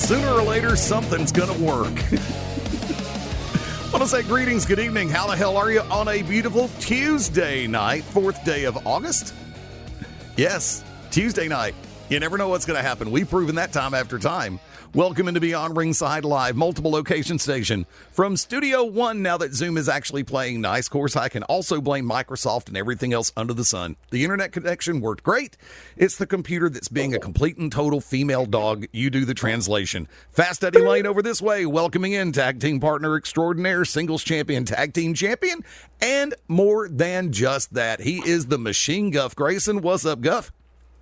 sooner or later, something's going to work. I want to say greetings, good evening. How the hell are you on a beautiful Tuesday night, 4th day of August? Yes, Tuesday night. You never know what's going to happen. We've proven that time after time. Welcome into Beyond Ringside Live, multiple location station. From Studio One, now that Zoom is actually playing nice. Of course, I can also blame Microsoft and everything else under the sun. The internet connection worked great. It's the computer that's being a complete and total female dog. You do the translation. Fast Eddie Layne over this way, welcoming in tag team partner extraordinaire, singles champion, tag team champion, and more than just that. He is the machine Guff. Grayson, what's up, Guff?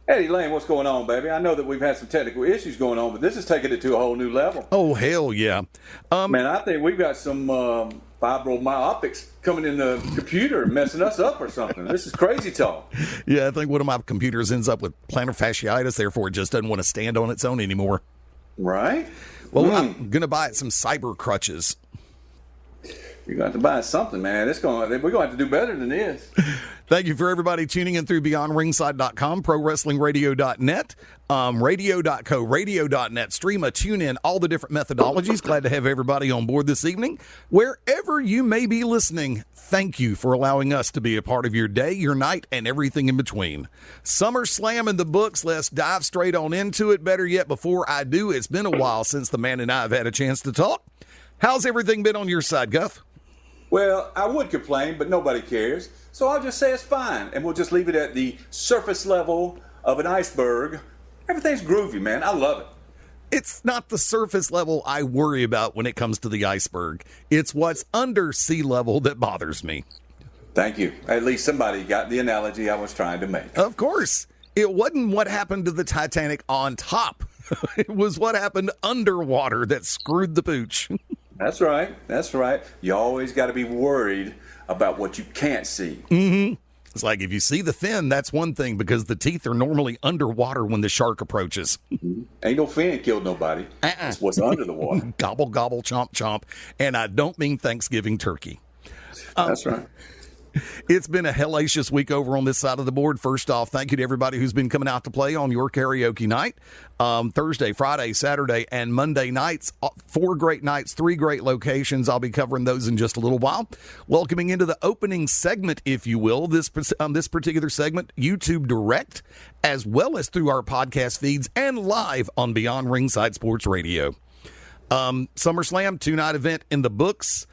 Hey, Layne, what's going on, baby? I know that we've had some technical issues going on, but this is taking it to a whole new level. Oh, hell yeah. Man, I think we've got some fibromyoptics coming in the computer and messing us up or something. This is crazy talk. Yeah, I think one of my computers ends up with plantar fasciitis, therefore it just doesn't want to stand on its own anymore. Right? Well, I'm going to buy it some cyber crutches. You're going to have to buy something, man. We're going to have to do better than this. Thank you for everybody tuning in through BeyondRingside.com, ProWrestlingRadio.net, Radio.co, Radio.net, Streema, TuneIn, all the different methodologies. Glad to have everybody on board this evening. Wherever you may be listening, thank you for allowing us to be a part of your day, your night, and everything in between. SummerSlam in the books. Let's dive straight on into it. Better yet, before I do, it's been a while since the man and I have had a chance to talk. How's everything been on your side, Guff? Well, I would complain, but nobody cares. So I'll just say it's fine, and we'll just leave it at the surface level of an iceberg. Everything's groovy, man. I love it. It's not the surface level I worry about when it comes to the iceberg. It's what's under sea level that bothers me. Thank you. At least somebody got the analogy I was trying to make. Of course. It wasn't what happened to the Titanic on top. It was what happened underwater that screwed the pooch. That's right. That's right. You always got to be worried about what you can't see. Mm-hmm. It's like if you see the fin, that's one thing because the teeth are normally underwater when the shark approaches. Mm-hmm. Ain't no fin killed nobody. It's what's under the water. Gobble, gobble, chomp, chomp. And I don't mean Thanksgiving turkey. That's right. It's been a hellacious week over on this side of the board. First off, thank you to everybody who's been coming out to play on your karaoke night. Thursday, Friday, Saturday, and Monday nights. 4 great nights, 3 great locations. I'll be covering those in just a little while. Welcoming into the opening segment, if you will, this particular segment, YouTube Direct, as well as through our podcast feeds and live on Beyond Ringside Sports Radio. SummerSlam, 2-night event in the books.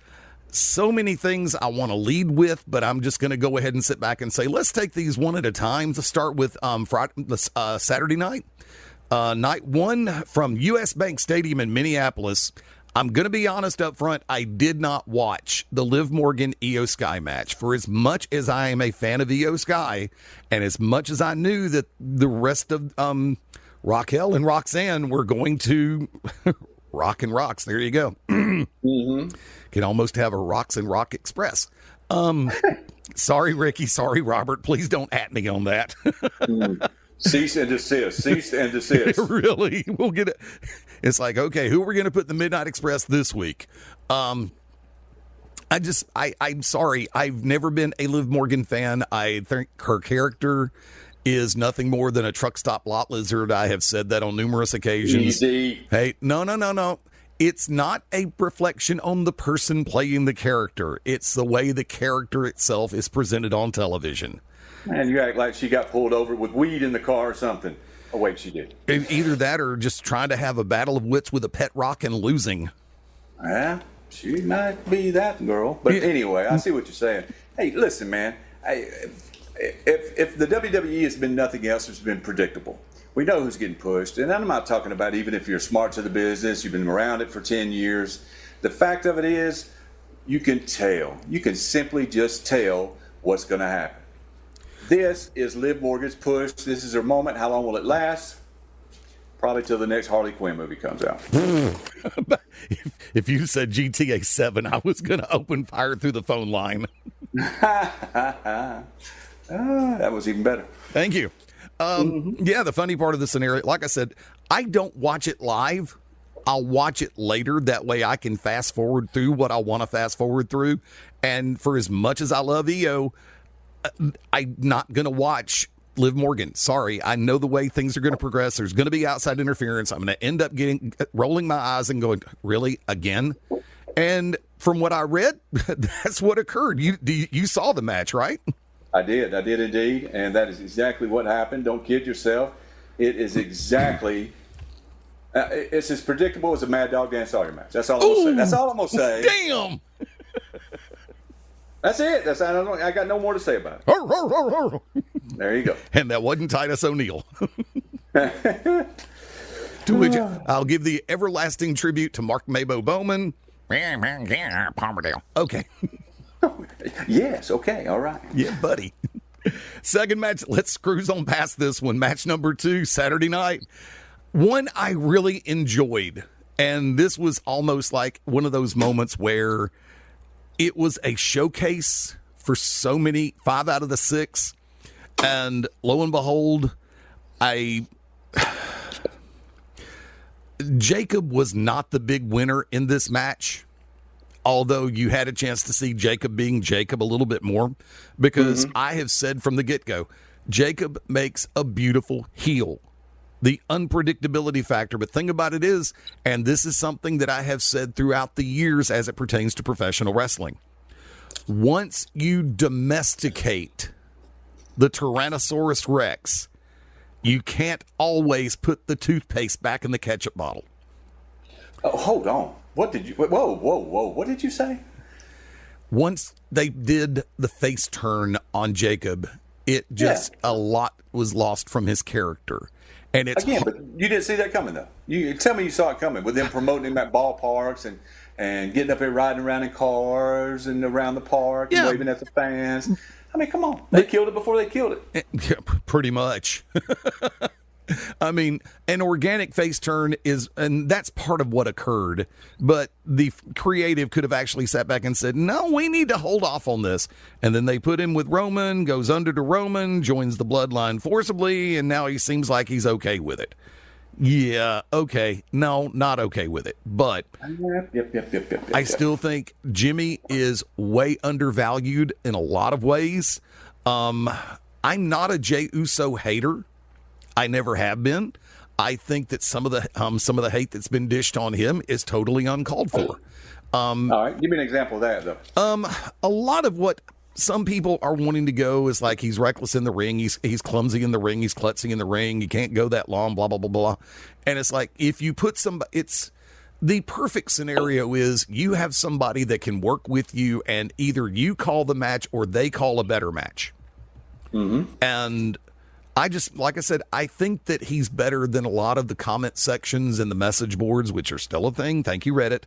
So many things I want to lead with, but I'm just going to go ahead and sit back and say, let's take these one at a time. To start with Saturday night. Night 1 from US Bank Stadium in Minneapolis. I'm going to be honest up front, I did not watch the Liv Morgan Io Sky match. For as much as I am a fan of Io Sky, and as much as I knew that the rest of Raquel and Roxanne were going to rock and rocks. There you go. Mm-hmm. Can almost have a Rocks and Rock Express. Sorry, Ricky. Sorry, Robert. Please don't at me on that. Cease and desist. Cease and desist. Really? We'll get it. It's like, okay, who are we going to put the Midnight Express this week? I'm sorry. I've never been a Liv Morgan fan. I think her character is nothing more than a truck stop lot lizard. I have said that on numerous occasions. Easy. Hey, no. It's not a reflection on the person playing the character. It's the way the character itself is presented on television. Man, you act like she got pulled over with weed in the car or something. Oh, wait, she did. Either that or just trying to have a battle of wits with a pet rock and losing. Yeah, she might be that girl. But anyway, I see what you're saying. Hey, listen, man. If the WWE has been nothing else, it's been predictable. We know who's getting pushed. And I'm not talking about even if you're smart to the business, you've been around it for 10 years. The fact of it is, you can tell. You can simply just tell what's going to happen. This is Liv Morgan's push. This is her moment. How long will it last? Probably till the next Harley Quinn movie comes out. If you said GTA 7, I was going to open fire through the phone line. That was even better. Thank you. Yeah, the funny part of the scenario, like I said, I don't watch it live. I'll watch it later. That way I can fast forward through what I want to fast forward through. And for as much as I love EO, I'm not going to watch Liv Morgan, sorry, I know the way things are going to progress. There's going to be outside interference. I'm going to end up rolling my eyes and going, really, again? And from what I read, that's what occurred. You saw the match, right? I did indeed, and that is exactly what happened. Don't kid yourself. It is exactly. It's as predictable as a Mad Dog Dan Sawyer match. That's all I'm gonna say. That's all I'm gonna say. Damn. That's it. I got no more to say about it. There you go. And that wasn't Titus O'Neil. To which I'll give the everlasting tribute to Mark Mabo Bowman. Okay. Yes. Okay. All right. Yeah, buddy. Second match. Let's cruise on past this one. Match number 2, Saturday night. One I really enjoyed. And this was almost like one of those moments where it was a showcase for so many, 5 out of the 6. And lo and behold, Jacob was not the big winner in this match, although you had a chance to see Jacob being Jacob a little bit more, because I have said from the get-go, Jacob makes a beautiful heel. The unpredictability factor, but thing about it is, and this is something that I have said throughout the years as it pertains to professional wrestling, once you domesticate the Tyrannosaurus Rex, you can't always put the toothpaste back in the ketchup bottle. Oh, hold on. What did you? Whoa! What did you say? Once they did the face turn on Jacob, it just a lot was lost from his character. And it's again, but you didn't see that coming though. You tell me you saw it coming with them promoting him at ballparks and getting up there riding around in cars and around the park and waving at the fans. I mean, come on. They killed it before they killed it. Yeah, pretty much. I mean, an organic face turn is, and that's part of what occurred, but the creative could have actually sat back and said, no, we need to hold off on this. And then they put him with Roman, goes under to Roman, joins the bloodline forcibly, and now he seems like he's okay with it. Yeah, okay. No, not okay with it. But Yep. I still think Jimmy is way undervalued in a lot of ways. I'm not a Jey Uso hater. I never have been. I think that some of the hate that's been dished on him is totally uncalled for. All right, give me an example of that, though. A lot of what some people are wanting to go is like he's reckless in the ring, he's clumsy in the ring, he's klutzing in the ring, you can't go that long, blah blah blah blah. And it's like if you put it's the perfect scenario is you have somebody that can work with you, and either you call the match or they call a better match. And I just, like I said, I think that he's better than a lot of the comment sections and the message boards, which are still a thing. Thank you, Reddit.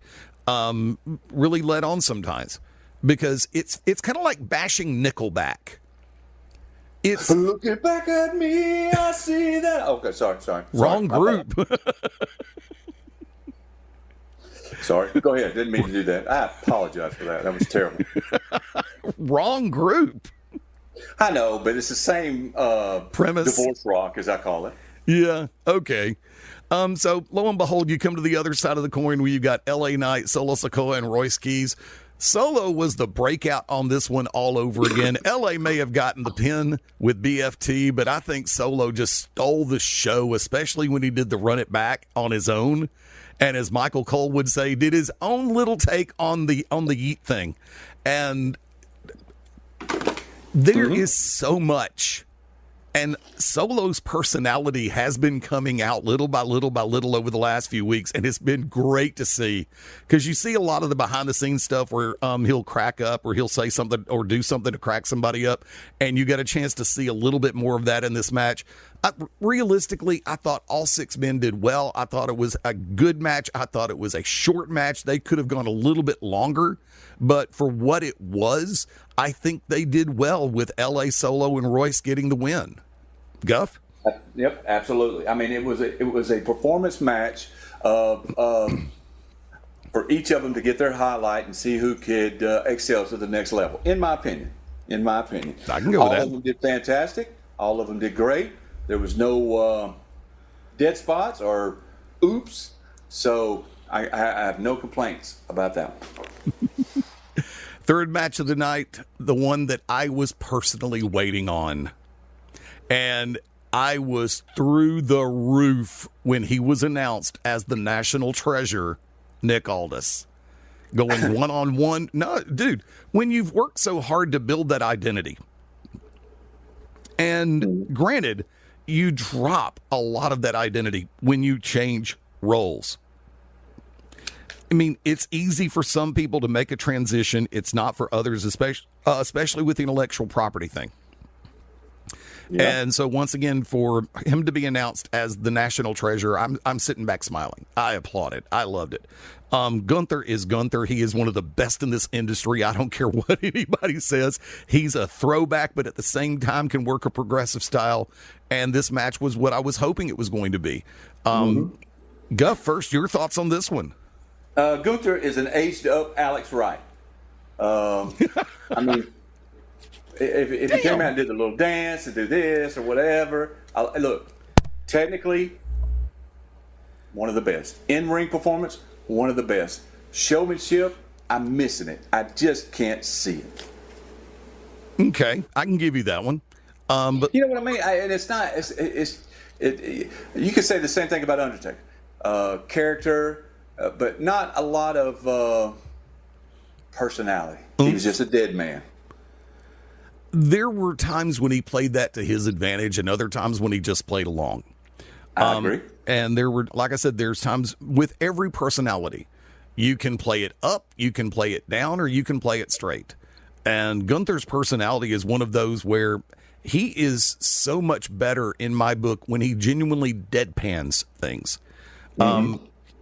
Really let on sometimes, because it's kind of like bashing Nickelback. It's looking back at me, I see that. Okay, sorry. Wrong group. Sorry, go ahead. Didn't mean to do that. I apologize for that. That was terrible. Wrong group. I know, but it's the same premise. Divorce rock, as I call it. Yeah. Okay. So lo and behold, you come to the other side of the coin where you got LA Knight, Solo Sikoa, and Royce Keys. Solo was the breakout on this one all over again. LA may have gotten the pin with BFT, but I think Solo just stole the show, especially when he did the run it back on his own. And as Michael Cole would say, did his own little take on the yeet thing. And there is so much. And Solo's personality has been coming out little by little by little over the last few weeks, and it's been great to see, because you see a lot of the behind-the-scenes stuff where he'll crack up or he'll say something or do something to crack somebody up, and you got a chance to see a little bit more of that in this match. Realistically, I thought all 6 men did well. I thought it was a good match. I thought it was a short match. They could have gone a little bit longer, but for what it was, I think they did well with LA Solo and Royce getting the win. Guff? Yep, absolutely. I mean, it was a performance match for each of them to get their highlight and see who could excel to the next level. In my opinion, I can go with that. All of them did fantastic. All of them did great. There was no dead spots or oops. So I have no complaints about that one. Third match of the night, the one that I was personally waiting on. And I was through the roof when he was announced as the national treasure, Nick Aldis. Going one-on-one. No, dude, when you've worked so hard to build that identity, and granted, you drop a lot of that identity when you change roles. I mean, it's easy for some people to make a transition. It's not for others, especially with the intellectual property thing. Yeah. And so once again, for him to be announced as the national treasure, I'm sitting back smiling. I applaud it. I loved it. Gunther is Gunther. He is one of the best in this industry. I don't care what anybody says. He's a throwback, but at the same time can work a progressive style. And this match was what I was hoping it was going to be. Guff, first, your thoughts on this one? Gunther is an aged-up Alex Wright. I mean, if he came out and did the little dance and do this or whatever, look, technically, one of the best. In-ring performance, one of the best. Showmanship, I'm missing it. I just can't see it. Okay, I can give you that one. But you know what I mean? And it's not. You could say the same thing about Undertaker. Character, but not a lot of personality. He was just a dead man. There were times when he played that to his advantage and other times when he just played along. I agree. And there were, like I said, there's times with every personality. You can play it up, you can play it down, or you can play it straight. And Gunther's personality is one of those where he is so much better in my book when he genuinely deadpans things.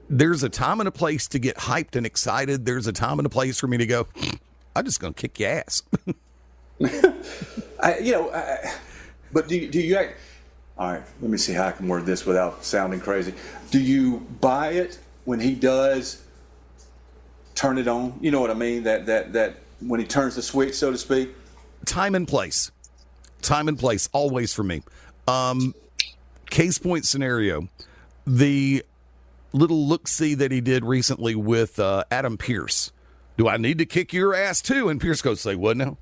There's a time and a place to get hyped and excited. There's a time and a place for me to go, I'm just going to kick your ass. But do you act? All right, let me see how I can word this without sounding crazy. Do you buy it when he does turn it on? You know what I mean? That when he turns the switch, so to speak. Time and place, always for me. Case point scenario, the little look-see that he did recently with Adam Pearce. Do I need to kick your ass too? And Pearce goes, say what now?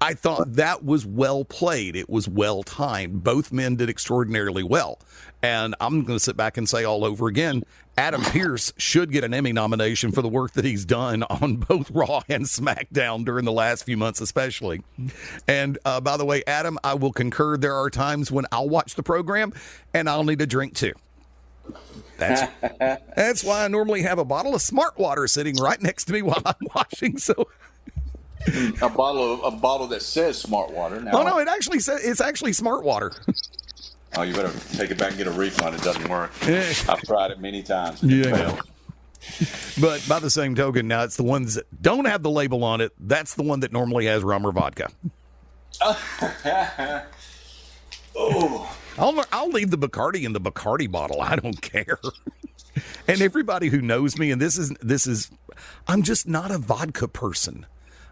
I thought that was well played. It was well timed. Both men did extraordinarily well. And I'm going to sit back and say all over again, Adam Pearce should get an Emmy nomination for the work that he's done on both Raw and SmackDown during the last few months especially. And by the way, Adam, I will concur. There are times when I'll watch the program and I'll need a drink too. That's why I normally have a bottle of Smart Water sitting right next to me while I'm watching. So a bottle that says Smart Water. Now, oh no, it's actually Smart Water. Oh, you better take it back and get a refund. It doesn't work. I've tried it many times. Yeah. But by the same token, now it's the ones that don't have the label on it. That's the one that normally has rum or vodka. Oh. I'll leave the Bacardi in the Bacardi bottle. I don't care. And everybody who knows me, and this is, I'm just not a vodka person.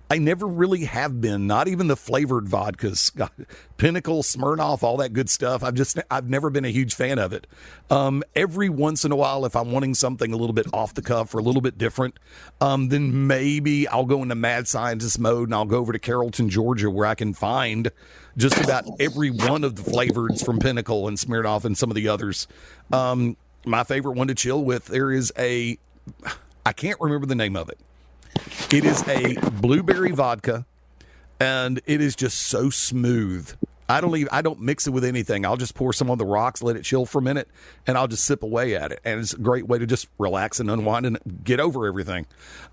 I never really have been, not even the flavored vodkas, Pinnacle, Smirnoff, all that good stuff. I've never been a huge fan of it. Every once in a while, if I'm wanting something a little bit off the cuff or a little bit different, then maybe I'll go into mad scientist mode and I'll go over to Carrollton, Georgia, where I can find just about every one of the flavors from Pinnacle and Smirnoff and some of the others. My favorite one to chill with, I can't remember the name of it. It is a blueberry vodka, and it is just so smooth. I don't mix it with anything. I'll just pour some on the rocks, let it chill for a minute, and I'll just sip away at it. And it's a great way to just relax and unwind and get over everything.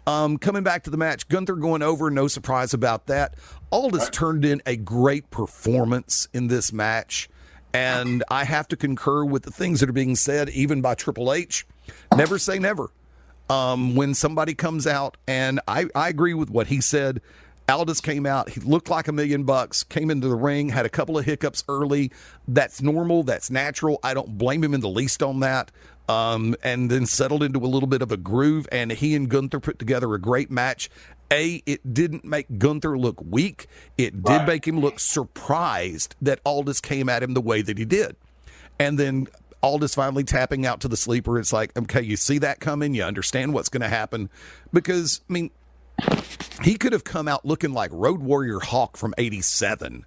Coming back to the match, Gunther going over, no surprise about that. Aldis turned in a great performance in this match, and I have to concur with the things that are being said, even by Triple H. Never say never. When somebody comes out, and I agree with what he said. Aldis came out, he looked like $1 million, came into the ring, had a couple of hiccups early. That's normal, that's natural. I don't blame him in the least on that. And then settled into a little bit of a groove, and he and Gunther put together a great match. It didn't make Gunther look weak. It did make him look surprised that Aldis came at him the way that he did. And then Aldis finally tapping out to the sleeper. It's like, okay, you see that coming. You understand what's going to happen. Because, I mean, he could have come out looking like Road Warrior Hawk from '87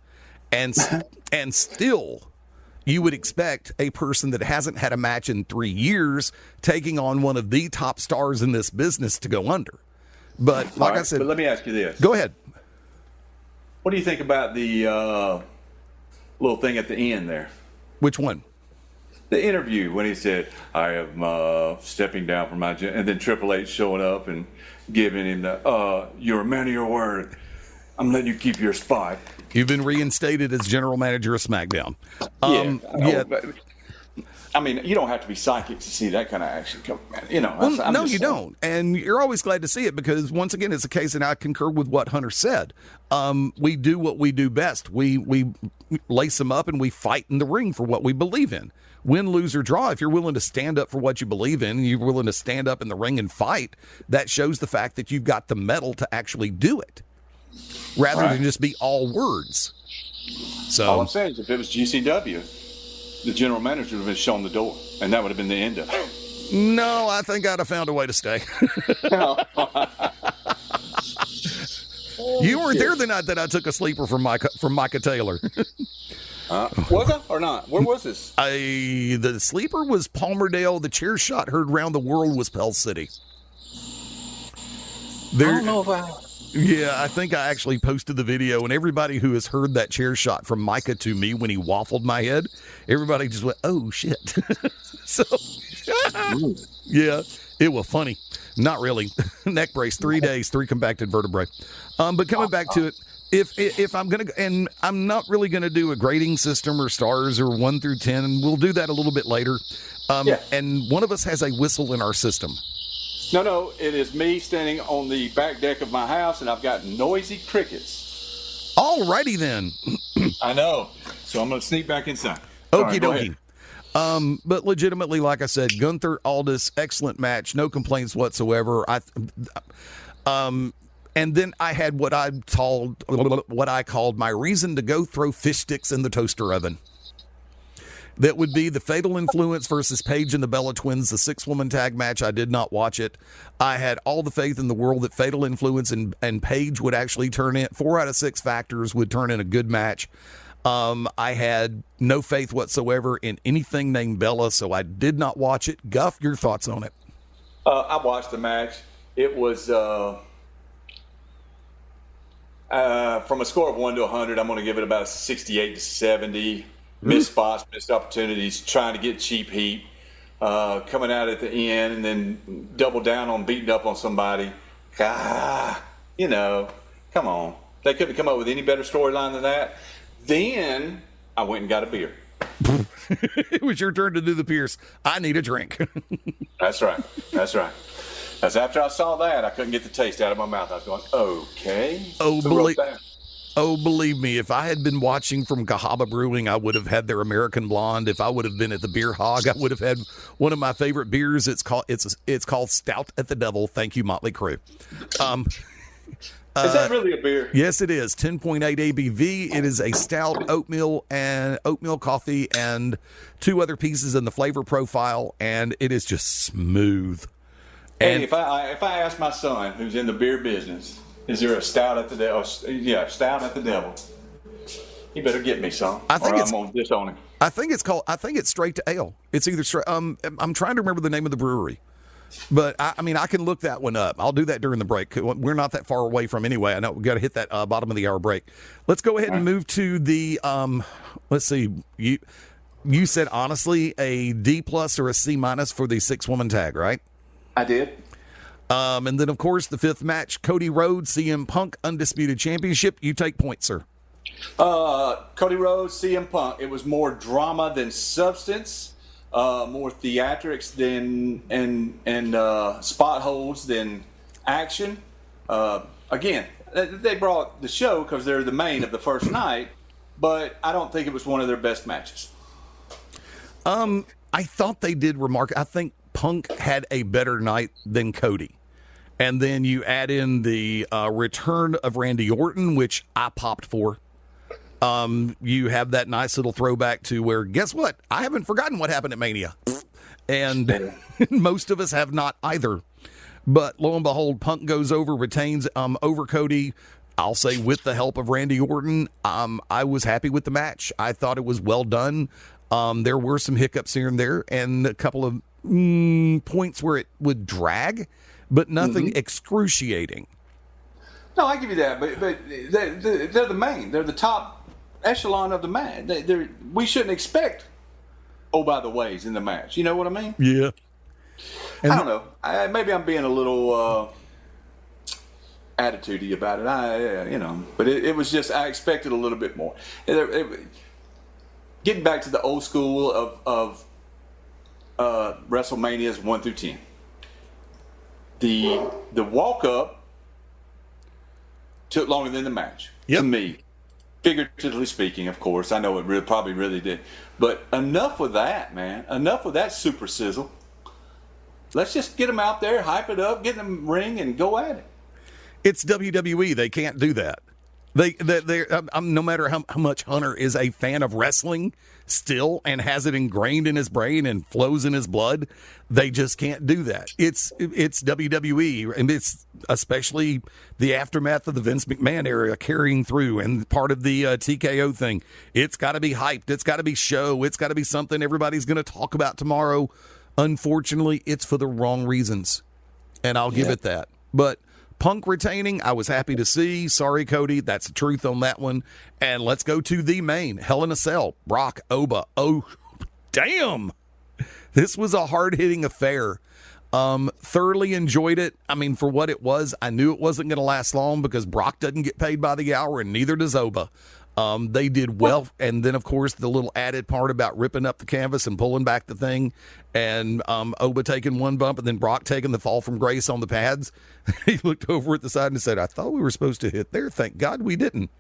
and still, you would expect a person that hasn't had a match in 3 years taking on one of the top stars in this business to go under. But like I said, but let me ask you this. Go ahead. What do you think about the little thing at the end there? Which one? The interview when he said, "I am stepping down from my," and then Triple H showing up and giving him the, "You're a man of your word. I'm letting you keep your spot." You've been reinstated as general manager of SmackDown. I mean, you don't have to be psychic to see that kind of action come. You know, well, no, you don't, and you're always glad to see it because once again, it's a case, and I concur with what Hunter said. We do what we do best. We lace them up and we fight in the ring for what we believe in. Win, lose, or draw. If you're willing to stand up for what you believe in, and you're willing to stand up in the ring and fight, that shows the fact that you've got the mettle to actually do it, rather than just be all words. So all I'm saying is, if it was GCW, the general manager would have been shown the door, and that would have been the end of it. No, I think I'd have found a way to stay. You weren't there the night that I took a sleeper from Micah Taylor. Was it or not? Where was this? The sleeper was Palmerdale. The chair shot heard round the world was Pell City. I don't know if I... Yeah, I think I actually posted the video, and everybody who has heard that chair shot from Micah to me when he waffled my head, everybody just went, "Oh shit!" So, yeah, it was funny. Not really. Neck brace, 3 days, 3 compacted vertebrae. But coming back to it, if I'm gonna, and I'm not really gonna do a grading system or stars or 1 through 10, and we'll do that a little bit later. And one of us has a whistle in our system. No, it is me standing on the back deck of my house, and I've got noisy crickets. Alrighty then. I know. So I'm going to sneak back inside. Okie dokie. But legitimately, like I said, Gunther, Aldis, excellent match. No complaints whatsoever. And then I had what I called my reason to go throw fish sticks in the toaster oven. That would be the Fatal Influence versus Paige and the Bella Twins, the 6-woman tag match. I did not watch it. I had all the faith in the world that Fatal Influence and Paige would actually turn in. 4 out of 6 factors would turn in a good match. I had no faith whatsoever in anything named Bella, so I did not watch it. Guff, your thoughts on it? I watched the match. It was from a score of 1 to 100. I'm going to give it about a 68 to 70. Missed spots, missed opportunities, trying to get cheap heat, coming out at the end, and then double down on beating up on somebody. You know, come on. They couldn't come up with any better storyline than that. Then I went and got a beer. It was your turn to do the Pierce. I need a drink. That's right. That's after I saw that, I couldn't get the taste out of my mouth. I was going, okay. Believe me, if I had been watching from Cahaba Brewing, I would have had their American Blonde. If I would have been at the Beer Hog, I would have had one of my favorite beers. It's called Stout at the Devil. Thank you, Motley Crue. Is that really a beer? Yes, it is. 10.8 ABV. It is a stout, oatmeal coffee, and 2 other pieces in the flavor profile, and it is just smooth. And if I ask my son, who's in the beer business, is there a stout at the devil? Yeah, stout at the devil. He better get me some. I'm gonna disown him. I think it's straight to ale. It's either straight. I'm trying to remember the name of the brewery, but I mean I can look that one up. I'll do that during the break. We're not that far away from anyway. I know we got to hit that bottom of the hour break. Let's go ahead and move to the. Let's see. You said honestly a D+ or a C- for the 6-woman tag, right? I did. And then, of course, the 5th match, Cody Rhodes, CM Punk, Undisputed Championship. You take points, sir. Cody Rhodes, CM Punk. It was more drama than substance, more theatrics than and spot holds than action. Again, they brought the show because they're the main of the first night, but I don't think it was one of their best matches. I thought they did I think Punk had a better night than Cody. And then you add in the return of Randy Orton, which I popped for. You have that nice little throwback to where, guess what? I haven't forgotten what happened at Mania. And most of us have not either. But lo and behold, Punk goes over, retains over Cody, I'll say with the help of Randy Orton, I was happy with the match. I thought it was well done. There were some hiccups here and there and a couple of points where it would drag, but nothing excruciating. No, I give you that, but they're the main. They're the top echelon of the match. We shouldn't expect by the ways in the match. You know what I mean? Yeah. And I don't know. Maybe I'm being a little attitudey about it. But it was just I expected a little bit more. Getting back to the old school of WrestleManias 1 through 10, the walk up took longer than the match to me. Figuratively speaking, of course. I know it probably really did. But enough with that, man. Enough with that super sizzle. Let's just get them out there, hype it up, get them ring, and go at it. It's WWE. They can't do that. No matter how much Hunter is a fan of wrestling still and has it ingrained in his brain and flows in his blood, they just can't do that. It's WWE, and it's especially the aftermath of the Vince McMahon era carrying through and part of the TKO thing. It's got to be hyped. It's got to be show. It's got to be something everybody's going to talk about tomorrow. Unfortunately, it's for the wrong reasons, and I'll give it that. But Punk retaining, I was happy to see. Sorry, Cody, that's the truth on that one. And let's go to the main. Hell in a Cell, Brock, Oba. Oh, damn. This was a hard-hitting affair. Thoroughly enjoyed it. I mean, for what it was, I knew it wasn't going to last long because Brock doesn't get paid by the hour, and neither does Oba. They did well, and then, of course, the little added part about ripping up the canvas and pulling back the thing, and Oba taking one bump, and then Brock taking the fall from grace on the pads. He looked over at the side and said, I thought we were supposed to hit there. Thank God we didn't.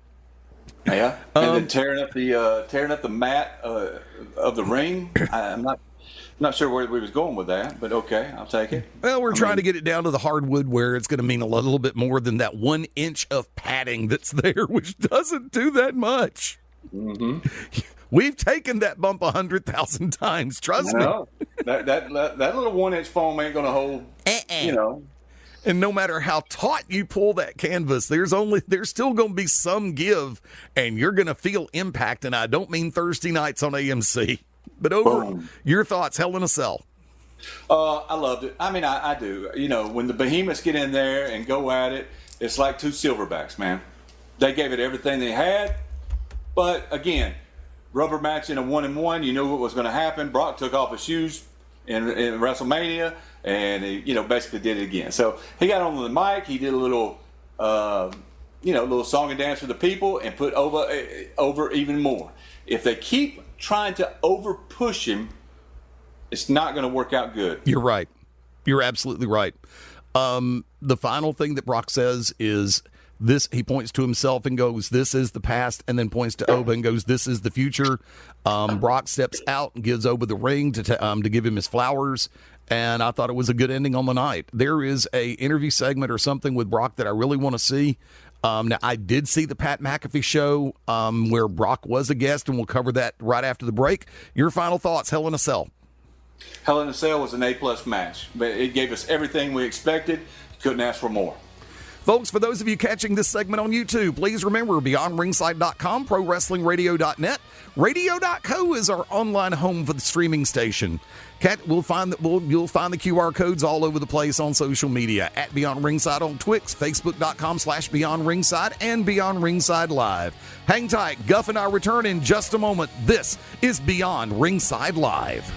Yeah, and then tearing up the mat of the ring. I'm not sure where we was going with that, but okay, I'll take it. Well, we're trying to get it down to the hardwood where it's going to mean a little bit more than that 1 inch of padding that's there, which doesn't do that much. Mm-hmm. We've taken that bump 100,000 times. Trust me. That little 1 inch foam ain't going to hold. And no matter how taut you pull that canvas, there's still going to be some give, and you're going to feel impact. And I don't mean Thursday nights on AMC. But your thoughts, Hell in a Cell. I loved it. I mean, I do. When the behemoths get in there and go at it, it's like two silverbacks, man. They gave it everything they had. But, again, rubber match in a 1-on-1, you knew what was going to happen. Brock took off his shoes in WrestleMania, and he, basically did it again. So he got on the mic. He did a little, little song and dance for the people and put over even more. If they keep trying to over push him, it's not going to work out good. You're right. You're absolutely right. The final thing that Brock says is this. He points to himself and goes, "This is the past," and then points to Oba and goes, "This is the future." Brock steps out and gives Oba the ring to give him his flowers. And I thought it was a good ending on the night. There is a interview segment or something with Brock that I really want to see. Now, I did see the Pat McAfee show where Brock was a guest, and we'll cover that right after the break. Your final thoughts, Hell in a Cell. Hell in a Cell was an A-plus match. But it gave us everything we expected. Couldn't ask for more. Folks, for those of you catching this segment on YouTube, please remember BeyondRingside.com, ProWrestlingRadio.net, Radio.co is our online home for the streaming station. You'll find the QR codes all over the place on social media at Beyond Ringside on Twix, Facebook.com/Beyond Ringside, and Beyond Ringside Live. Hang tight, Guff and I return in just a moment. This is Beyond Ringside Live.